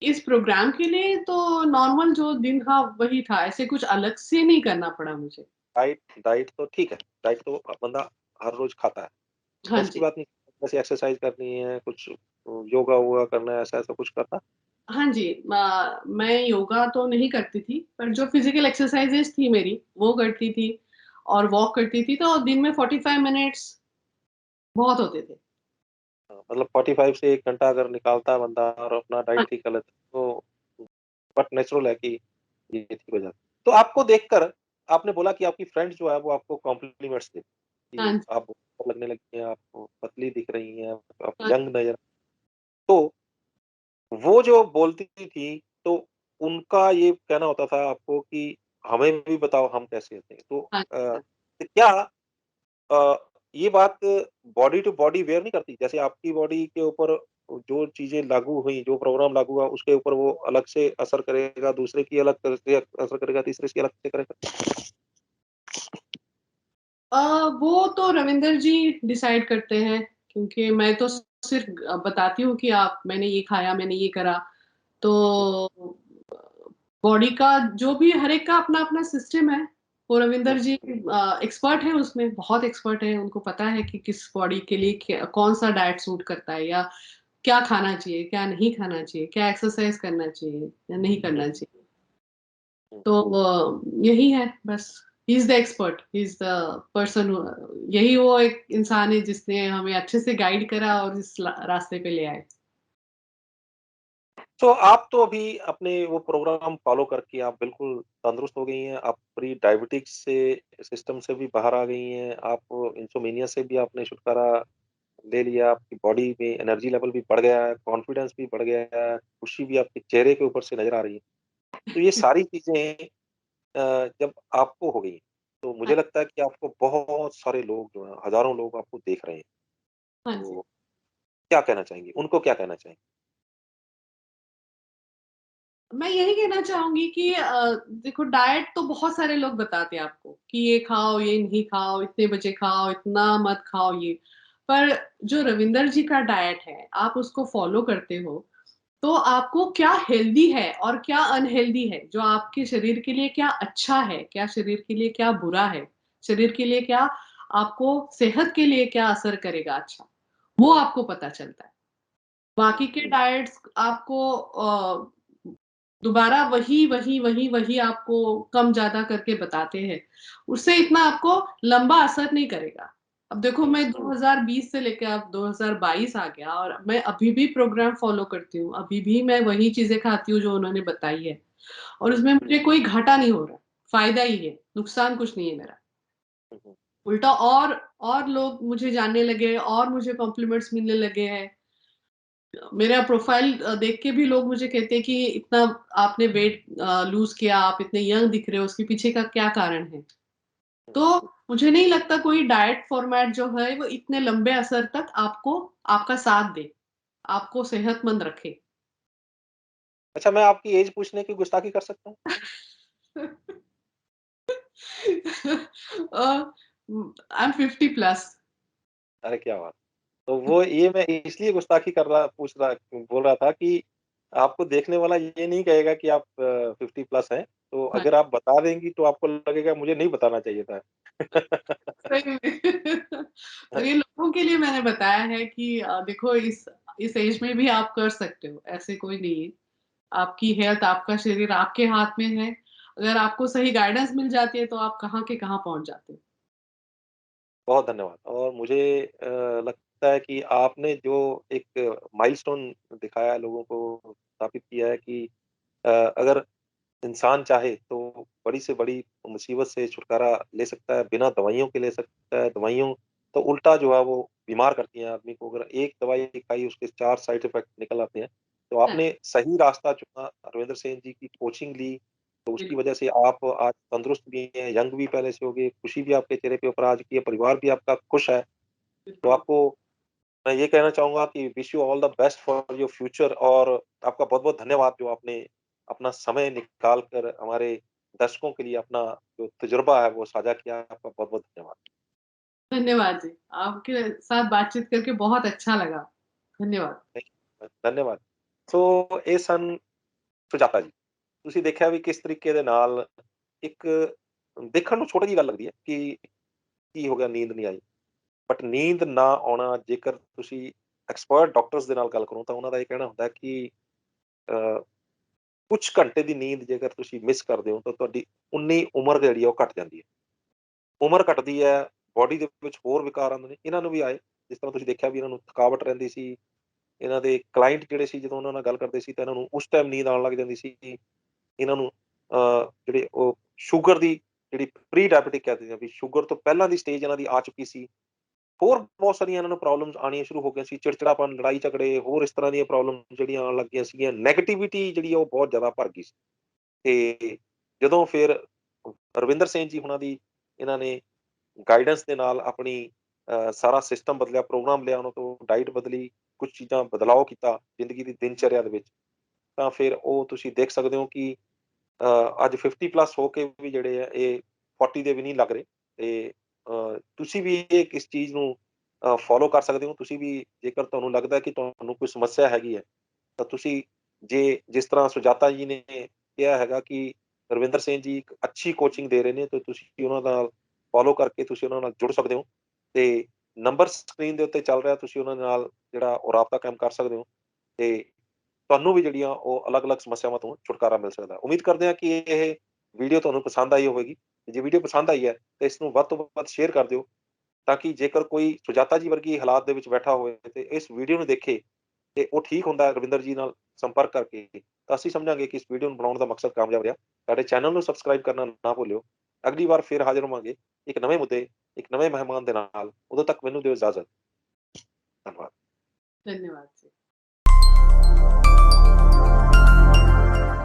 इस प्रोग्राम के लिए तो नॉर्मल जो दिन था, वही था, ऐसे कुछ अलग से नहीं करना पड़ा मुझे। डाइट डाइट तो ठीक है, डाइट तो बंदा हर रोज़ खाता है। हाँ ऐसी जी। बात नहीं जैसे एक्सरसाइज़ करनी है, कुछ योगा-वोगा करना है, ऐसा-ऐसा कुछ करना? हाँ जी, मैं योगा तो नहीं करती थी, पर जो फ़िज़िकल एक्सरसाइज़ेज़ थी मेरी, वो करती थी और वॉक करती थी, तो दिन में 45 मिनट्स बहुत होते थे। मतलब 45 से 1 घंटा अगर निकालता है बंदा और अपना हाँ, डाइट ठीक कर लेता है, तो बट नेचुरल है कि ये ठीक हो जाता है। तो आपको देखकर आपने बोला कि आपकी फ्रेंड्स जो है वो आपको कॉम्प्लीमेंट्स देती हाँ कि जी, आप बहुत लगने लगी हैं, आप पतली दिख रही हैं, आप हाँ, यंग नज़र तो वो जो बोलती थी, तो उनका ये कहना होता था आपको कि हमें भी बताओ हम कैसे थे? तो हाँ, हाँ। क्या ये बात बॉडी टू बॉडी वेयर नहीं करती? जैसे आपकी बॉडी के ऊपर जो चीज़ें लागू हुई, जो प्रोग्राम लागू हुआ उसके ऊपर वो अलग से असर करेगा, दूसरे की अलग तरह से असर करेगा, तीसरे की अलग से करेगा? अ, वो तो रविंदर जी डिसाइड करते हैं, क्योंकि मैं तो सिर्फ बताती हूँ कि आप मैंने ये खाया, मैंने ये करा। तो बॉडी का जो भी हर एक का अपना अपना सिस्टम है। वो रविंदर जी एक्सपर्ट है उसमें, बहुत एक्सपर्ट है, उनको पता है कि किस बॉडी के लिए कौन सा डाइट सूट करता है, या क्या खाना चाहिए, क्या नहीं खाना चाहिए, क्या एक्सरसाइज करना चाहिए या नहीं करना चाहिए। तो यही है बस। He is the expert, he is the person. यही वो एक इंसान है जिसने हमें अच्छे से गाइड करा और इस रास्ते पे ले आए। तो आप तो अभी अपने वो प्रोग्राम फ़ॉलो करके आप बिल्कुल तंदुरुस्त हो गई हैं, आप प्री डायबिटिक्स से सिस्टम से भी बाहर आ गई हैं, आप इंसोम्निया से भी आपने छुटकारा ले लिया, आपकी बॉडी में एनर्जी लेवल भी बढ़ गया है, कॉन्फिडेंस भी बढ़ गया है, खुशी भी आपके चेहरे के ऊपर से नज़र आ रही है। तो ये सारी चीज़ें जब आपको हो गई, तो हाँ, मुझे लगता है कि आपको बहुत सारे लोग जो हैं, हज़ारों लोग आपको देख रहे हैं, हाँ जी। तो क्या कहना चाहेंगी? उनको क्या कहना चाहेंगी? मैं यही कहना चाहूंगी कि देखो, डाइट तो बहुत सारे लोग बताते हैं आपको कि ये खाओ, ये नहीं खाओ, इतने बजे खाओ, इतना मत खाओ ये। पर जो रविंदर जी का डाइट है, आप उसको फॉलो करते हो, तो आपको क्या हेल्दी है और क्या अनहेल्दी है, जो आपके शरीर के लिए क्या अच्छा है, क्या शरीर के लिए क्या बुरा है, शरीर के लिए क्या, आपको सेहत के लिए क्या असर करेगा अच्छा, वो आपको पता चलता है। बाकी के डाइट्स आपको दोबारा वही वही वही वही आपको कम ज्यादा करके बताते हैं। उससे इतना आपको लंबा असर नहीं करेगा। अब देखो, मैं 2020 से लेकर अब 2022 आ गया और मैं अभी भी प्रोग्राम फॉलो करती हूँ, अभी भी मैं वही चीजें खाती हूँ जो उन्होंने बताई है। और उसमें मुझे कोई घाटा नहीं हो रहा, फायदा ही है, नुकसान कुछ नहीं है मेरा। उल्टा और लोग मुझे जानने लगे, और मुझे कॉम्प्लीमेंट्स मिलने लगे हैं। मेरा प्रोफाइल देख के भी लोग मुझे कहते हैं कि इतना आपने वेट लूज किया, आप इतने यंग दिख रहे हो, उसके पीछे का क्या कारण है। तो मुझे नहीं लगता कोई डाइट फॉर्मेट जो है वो इतने लंबे असर तक आपको, आपका साथ दे, आपको सेहतमंद रखे। अच्छा, मैं आपकी ऐज पूछने की गुस्ताखी कर सकता हूँ? I am 50 plus. अरे क्या बात! तो वो ये मैं इसलिए गुस्ताखी कर रहा पूछ रहा बोल रहा था कि आपको देखने वाला ये नहीं कहेगा कि आप 50 प्लस हैं, तो अगर आप बता देंगी तो आपको लगेगा मुझे नहीं बताना चाहिए था। सही में। और ये लोगों के लिए मैंने बताया है कि देखो, इस एज में भी आप कर सकते हो, ऐसे कोई नहीं है। आपकी हेल्थ, आपका शरीर आपके हाथ में है। अगर आपको सही गाइडेंस मिल जाती है तो आप कहाँ के कहाँ पहुंच जाते हो। बहुत धन्यवाद और मुझे लगता है कि आपने जो एक माइलस्टोन दिखाया है लोगों को, स्थापित किया है कि अगर इंसान चाहे तो बड़ी से बड़ी मुसीबत से छुटकारा ले सकता है, बिना दवाइयों के ले सकता है। दवाइयों तो उल्टा जो है वो बीमार करती हैं आदमी को। अगर एक दवाई खाई उसके 4 साइड इफ़ेक्ट निकल आते हैं। तो हाँ, आपने सही रास्ता चुना, रविंद्र सेन जी की कोचिंग ली, तो उसकी बिल्कुल। वजह से आप आज तंदुरुस्त भी हैं, यंग भी पहले से हो गए, खुशी भी आपके चेहरे पे ऊपर आ चुकी है, परिवार भी आपका खुश है। तो बिल्कुल। आपको मैं ये कहना चाहूँगा कि wish you all the best for your future और आपका बहुत-बहुत धन्यवाद जो आपने अपना समय निकाल कर हमारे दर्शकों के लिए अपना जो तजुर्बा है वो साझा किया। आपका बहुत-बहुत धन्यवाद। धन्यवाद जी। आपके साथ बातचीत करके बहुत अच्छा लगा। धन्यवाद। थैंक धन्यवाਦ। ਸੋ ਇਹ ਸਨ ਸੁਜਾਤਾ ਜੀ। ਤੁਸੀਂ ਦੇਖਿਆ ਵੀ ਕਿਸ ਤਰੀਕੇ ਦੇ ਨਾਲ ਇੱਕ ਦੇਖਣ ਨੂੰ ਛੋਟੀ ਜਿਹੀ ਗੱਲ ਲੱਗਦੀ ਹੈ ਕਿ ਕੀ ਹੋ ਗਿਆ ਨੀਂਦ ਨਹੀਂ ਆਈ। ਬਟ ਨੀਂਦ ਨਾ ਆਉਣਾ ਜੇਕਰ ਤੁਸੀਂ ਐਕਸਪਰਟ ਡਾਕਟਰਸ ਦੇ ਨਾਲ ਗੱਲ ਕਰੋ ਤਾਂ ਉਹਨਾਂ ਦਾ ਇਹ ਕਹਿਣਾ ਹੁੰਦਾ ਹੈ ਕਿ ਅ ਕੁਛ ਘੰਟੇ ਦੀ ਨੀਂਦ ਜੇਕਰ ਤੁਸੀਂ ਮਿਸ ਕਰਦੇ ਹੋ ਤਾਂ ਤੁਹਾਡੀ ਉਨੀ ਉਮਰ ਜਿਹੜੀ ਹੈ ਉਹ ਘੱਟ ਜਾਂਦੀ ਹੈ। ਉਮਰ ਘੱਟਦੀ ਹੈ, ਬਾਡੀ ਦੇ ਵਿੱਚ ਹੋਰ ਵਿਕਾਰ ਆਉਂਦੇ ਨੇ, ਇਹਨਾਂ ਨੂੰ ਵੀ ਆਏ। ਜਿਸ ਤਰ੍ਹਾਂ ਤੁਸੀਂ ਦੇਖਿਆ ਵੀ ਇਹਨਾਂ ਨੂੰ ਥਕਾਵਟ ਰਹਿੰਦੀ ਸੀ, ਇਹਨਾਂ ਦੇ ਕਲਾਇੰਟ ਜਿਹੜੇ ਸੀ ਜਦੋਂ ਉਹਨਾਂ ਨਾਲ ਗੱਲ ਕਰਦੇ ਸੀ ਤਾਂ ਇਹਨਾਂ ਨੂੰ ਉਸ ਟਾਈਮ ਨੀਂਦ ਆਉਣ ਲੱਗ ਜਾਂਦੀ ਸੀ। ਇਹਨਾਂ ਨੂੰ ਜਿਹੜੇ ਉਹ ਸ਼ੂਗਰ ਦੀ ਜਿਹੜੀ ਪ੍ਰੀ ਡਾਇਬੀਟਿਕ ਕਹਿ ਦਿੰਦੇ ਆ ਵੀ ਸ਼ੂਗਰ ਤੋਂ ਪਹਿਲਾਂ ਦੀ ਸਟੇਜ ਇਹਨਾਂ ਦੀ ਆ ਚੁੱਕੀ ਸੀ। ਹੋਰ ਬਹੁਤ ਸਾਰੀਆਂ ਇਹਨਾਂ ਨੂੰ ਪ੍ਰੋਬਲਮਸ ਆਉਣੀਆਂ ਸ਼ੁਰੂ ਹੋ ਗਈਆਂ ਸੀ, ਚਿੜਚਿੜਾਪਨ, ਲੜਾਈ ਝਗੜੇ, ਹੋਰ ਇਸ ਤਰ੍ਹਾਂ ਦੀਆਂ ਪ੍ਰੋਬਲਮ ਜਿਹੜੀਆਂ ਆਉਣ ਲੱਗ ਗਈਆਂ ਸੀਗੀਆਂ। ਨੈਗੇਟਿਵਿਟੀ ਜਿਹੜੀ ਆ ਉਹ ਬਹੁਤ ਜ਼ਿਆਦਾ ਭਰ ਗਈ ਸੀ। ਤੇ ਜਦੋਂ ਫਿਰ ਰਵਿੰਦਰ ਸਿੰਘ ਜੀ ਹੁਣਾਂ ਦੀ ਇਹਨਾਂ ਨੇ ਗਾਈਡੈਂਸ ਦੇ ਨਾਲ ਆਪਣੀ ਸਾਰਾ ਸਿਸਟਮ ਬਦਲਿਆ, ਪ੍ਰੋਗਰਾਮ ਲਿਆ ਉਹਨਾਂ ਤੋਂ, ਡਾਇਟ ਬਦਲੀ ਕੁਝ ਚੀਜ਼ਾਂ ਬਦਲਾਓ ਕੀਤਾ ਜ਼ਿੰਦਗੀ ਦੀ ਦਿਨਚਰਿਆ ਦੇ ਵਿੱਚ, ਤਾਂ ਫਿਰ ਉਹ ਤੁਸੀਂ ਦੇਖ ਸਕਦੇ ਹੋ ਕਿ ਅੱਜ 50 ਪਲੱਸ ਹੋ ਕੇ ਵੀ ਜਿਹੜੇ ਆ ਇਹ 40 ਦੇ ਵੀ ਨਹੀਂ ਲੱਗ ਰਹੇ। ਤੇ ਤੁਸੀਂ ਵੀ ਇਹ ਇਸ ਚੀਜ਼ ਨੂੰ ਫੋਲੋ ਕਰ ਸਕਦੇ ਹੋ। ਤੁਸੀਂ ਵੀ ਜੇਕਰ ਤੁਹਾਨੂੰ ਲੱਗਦਾ ਹੈ ਕਿ ਤੁਹਾਨੂੰ ਕੋਈ ਸਮੱਸਿਆ ਹੈਗੀ ਹੈ, ਤਾਂ ਤੁਸੀਂ ਜਿਸ ਤਰ੍ਹਾਂ ਸੁਜਾਤਾ ਜੀ ਨੇ ਕਿਹਾ ਹੈਗਾ ਕਿ ਰਵਿੰਦਰ ਸਿੰਘ ਜੀ ਇੱਕ ਅੱਛੀ ਕੋਚਿੰਗ ਦੇ ਰਹੇ ਨੇ, ਤੇ ਤੁਸੀਂ ਉਹਨਾਂ ਨਾਲ ਫੋਲੋ ਕਰਕੇ ਤੁਸੀਂ ਉਹਨਾਂ ਨਾਲ ਜੁੜ ਸਕਦੇ ਹੋ। ਤੇ ਨੰਬਰ ਸਕਰੀਨ ਦੇ ਉੱਤੇ ਚੱਲ ਰਿਹਾ, ਤੁਸੀਂ ਉਹਨਾਂ ਨਾਲ ਜਿਹੜਾ ਉਹ ਰਾਬਤਾ ਕਾਇਮ ਕਰ ਸਕਦੇ ਹੋ, ਤੇ ਤੁਹਾਨੂੰ ਵੀ ਜਿਹੜੀਆਂ ਉਹ ਅਲੱਗ-ਅਲੱਗ ਸਮੱਸਿਆਵਾਂ ਤੋਂ ਛੁਟਕਾਰਾ ਮਿਲ ਸਕਦਾ। ਉਮੀਦ ਕਰਦੇ ਹਾਂ ਕਿ ਇਹ ਵੀਡੀਓ ਤੁਹਾਨੂੰ ਪਸੰਦ ਆਈ ਹੋਵੇਗੀ। ਜੇ ਵੀਡੀਓ ਪਸੰਦ ਆਈ ਹੈ, ਤਾਂ ਇਸ ਨੂੰ ਵੱਧ ਤੋਂ ਵੱਧ ਸ਼ੇਅਰ ਕਰ ਦਿਓ, ਤਾਂ ਕਿ ਜੇਕਰ ਕੋਈ ਸੁਜਾਤਾ ਜੀ ਵਰਗੀ ਹਾਲਾਤ ਦੇ ਵਿੱਚ ਬੈਠਾ ਹੋਵੇ ਤੇ ਇਸ ਵੀਡੀਓ ਨੂੰ ਦੇਖੇ ਤੇ ਉਹ ਠੀਕ ਹੁੰਦਾ ਹੈ ਰਵਿੰਦਰ ਜੀ ਨਾਲ ਸੰਪਰਕ ਕਰਕੇ, ਤਾਂ ਅਸੀਂ ਸਮਝਾਂਗੇ ਕਿ ਇਸ ਵੀਡੀਓ ਨੂੰ ਬਣਾਉਣ ਦਾ ਮਕਸਦ ਕਾਮਯਾਬ ਰਿਹਾ। ਸਾਡੇ ਚੈਨਲ ਨੂੰ ਸਬਸਕ੍ਰਾਈਬ ਕਰਨਾ ਨਾ ਭੁੱਲਿਓ। ਅਗਲੀ ਵਾਰ ਫਿਰ ਹਾਜ਼ਰ ਹੋਵਾਂਗੇ ਇੱਕ ਨਵੇਂ ਮੁੱਦੇ, ਇੱਕ ਨਵੇਂ ਮਹਿਮਾਨ ਦੇ ਨਾਲ। ਉਦੋਂ ਤੱਕ ਮੈਨੂੰ ਦਿਓ ਇਜਾਜ਼ਤ। ਧੰਨਵਾਦ। धन्यवाद जी।